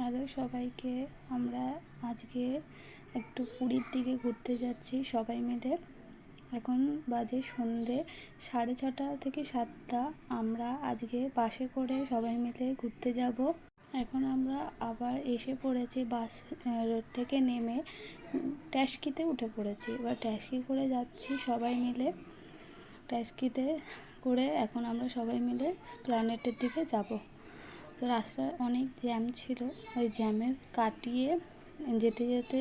Hello সবাইকে, আমরা আজকে একটু পুরীর দিকে ঘুরতে যাচ্ছি সবাই মিলে। এখন বাজে সন্ধে 6:30 থেকে 7টা। আমরা আজকে বাসে করে সবাই মিলে ঘুরতে যাব। এখন আমরা আবার এসে পড়েছি, বাস থেকে নেমে ট্যাক্সিতে উঠে পড়েছি। এবার ট্যাক্সি করে যাচ্ছি সবাই মিলে। ট্যাক্সিতে করে এখন আমরা সবাই মিলে এসপ্ল্যানেডের দিকে যাব। তো রাস্তায় অনেক জ্যাম ছিল, ওই জ্যামের কাটিয়ে যেতে যেতে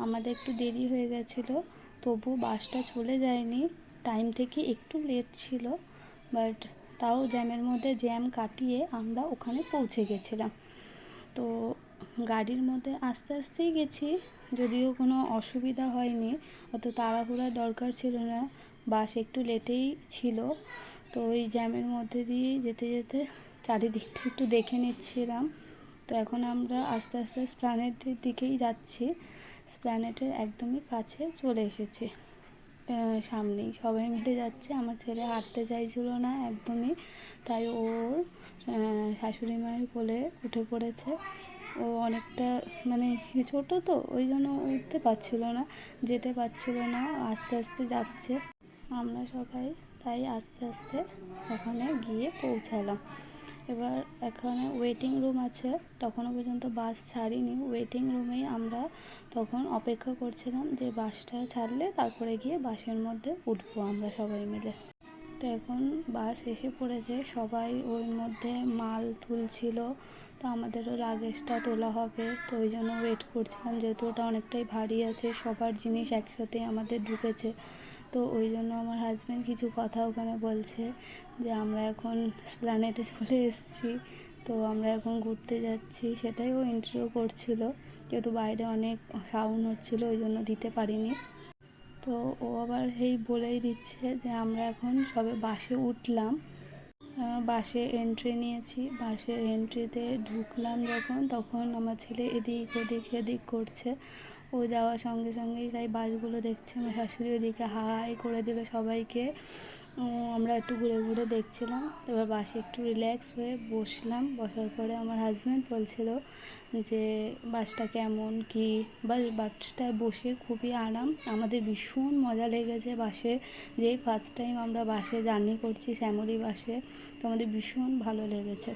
আমাদের একটু দেরি হয়ে গেছিলো। তবু বাসটা চলে যায়নি, টাইম থেকে একটু লেট ছিল, বাট তাও জ্যামের মধ্যে জ্যাম কাটিয়ে আমরা ওখানে পৌঁছে গেছিলাম। তো গাড়ির মধ্যে আস্তে আস্তেই গেছি, যদিও কোনো অসুবিধা হয়নি, অত তাড়াহুড়ার দরকার ছিল না, বাস একটু লেটেই ছিল। তো ওই জ্যামের মধ্যে দিয়েই যেতে যেতে চারিদিকটা একটু দেখে নিচ্ছিলাম। তো এখন আমরা আস্তে আস্তে এসপ্ল্যানেডের দিকেই যাচ্ছি। এসপ্ল্যানেডের একদমই কাছে চলে এসেছি, সামনেই সবাই মিলে যাচ্ছে। আমার ছেলে হাঁটতে চাইছিল না একদমই, তাই ওর শাশুড়ি মায়ের কোলে উঠে পড়েছে। ও অনেকটা ছোটো, তো ওই জন্য উঠতে পারছিল না, যেতে পারছিল না, আস্তে আস্তে যাচ্ছে। আমরা সবাই তাই আস্তে আস্তে ওখানে গিয়ে পৌঁছালাম। এবার এখানে ওয়েটিং রুম আছে, তখনও পর্যন্ত বাস ছাড়িনি। ওয়েটিং রুমেই আমরা তখন অপেক্ষা করছিলাম যে বাসটা ছাড়লে তারপরে গিয়ে বাসের মধ্যে উঠবো আমরা সবাই মিলে। তো এখন বাস এসে পড়েছে, সবাই ওর মধ্যে মাল তুলছিল। তো আমাদেরও লাগেজটা তোলা হবে, তো ওই জন্য ওয়েট করছিলাম, যেহেতু ওটা অনেকটাই ভারী আছে, সবার জিনিস একসাথে আমাদের ঢুকেছে। তো ওই জন্য আমার হাজব্যান্ড কিছু কথা ওখানে বলছে যে আমরা এখন এসপ্ল্যানেডে চলে এসেছি, তো আমরা এখন ঘুরতে যাচ্ছি, সেটাই ও ইন্টারভিউ করছিল। যেহেতু বাইরে অনেক সাউন্ড হচ্ছিল, ওই জন্য দিতে পারিনি। তো ও আবার বলেই দিচ্ছে যে আমরা এখন সবে বাসে উঠলাম, বাসে এন্ট্রি নিয়েছি। বাসে এন্ট্রিতে ঢুকলাম যখন, তখন আমার ছেলে এদিক করছে। ও যাওয়ার সঙ্গে সঙ্গেই তাই বাসগুলো দেখছে। আমার শাশুড়ি ওদিকে হাই করে দিল সবাইকে। আমরা একটু ঘুরে ঘুরে দেখছিলাম। এবার বাসে একটু রিল্যাক্স হয়ে বসলাম। বসার পরে আমার হাজব্যান্ড বলছিল যে বাসটা কেমন কি। বাসটায় বসে খুবই আরাম, আমাদের ভীষণ মজা লেগেছে বাসে। যেই ফার্স্ট টাইম আমরা বাসে জার্নি করছি, শ্যামলী বাসে, তো আমাদের ভীষণ ভালো লেগেছে।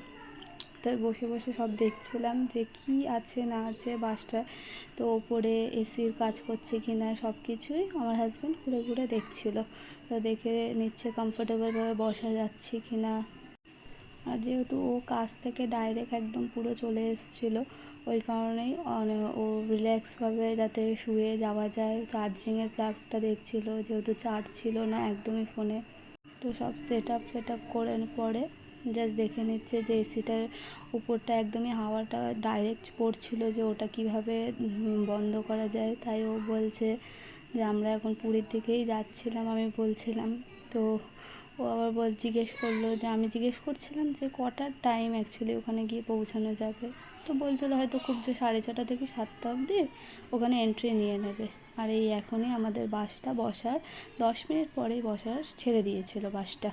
তাই বসে বসে সব দেখছিলাম যে কি আছে না আছে বাসটায়। তো ওপরে এসির কাজ করছে কি না সব কিছুই আমার হাজব্যান্ড ঘুরে ঘুরে দেখছিল। তো দেখে নিচ্ছে কমফোর্টেবলভাবে বসা যাচ্ছে কি না। আর যেহেতু ও কাজ থেকে ডাইরেক্ট একদম পুরো চলে এসেছিলো, ওই কারণেই ও রিল্যাক্সভাবে যাতে শুয়ে যাওয়া যায়। চার্জিংয়ের প্লাগটা দেখছিল, যেহেতু চার্জ ছিল না একদমই ফোনে। তো সব সেট আপ করে পরে জাস্ট দেখে নিচ্ছে যে এসিটার উপরটা একদমই হাওয়াটা ডাইরেক্ট পড়ছিল, যে ওটা কিভাবে বন্ধ করা যায়। তাই ও বলছে যে আমরা এখন পুরীর দিকেই যাচ্ছিলাম, আমি বলছিলাম। তো ও আবার জিজ্ঞেস করলো যে আমি জিজ্ঞেস করছিলাম যে কটার টাইম অ্যাকচুয়ালি ওখানে গিয়ে পৌঁছানো যাবে। তো বলছিলো হয়তো খুব যে 6:30 থেকে 7টা অবধি ওখানে এন্ট্রি নিয়ে নেবে। আর এখনই আমাদের বাসটা বসার 10 মিনিট পরেই ছেড়ে দিয়েছিল বাসটা।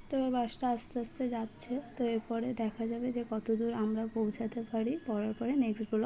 তো এবার বাসটা আস্তে আস্তে যাচ্ছে। তো এরপরে দেখা যাবে যে কত দূর আমরা পৌঁছাতে পারি। পরে নেক্সট ব্লগ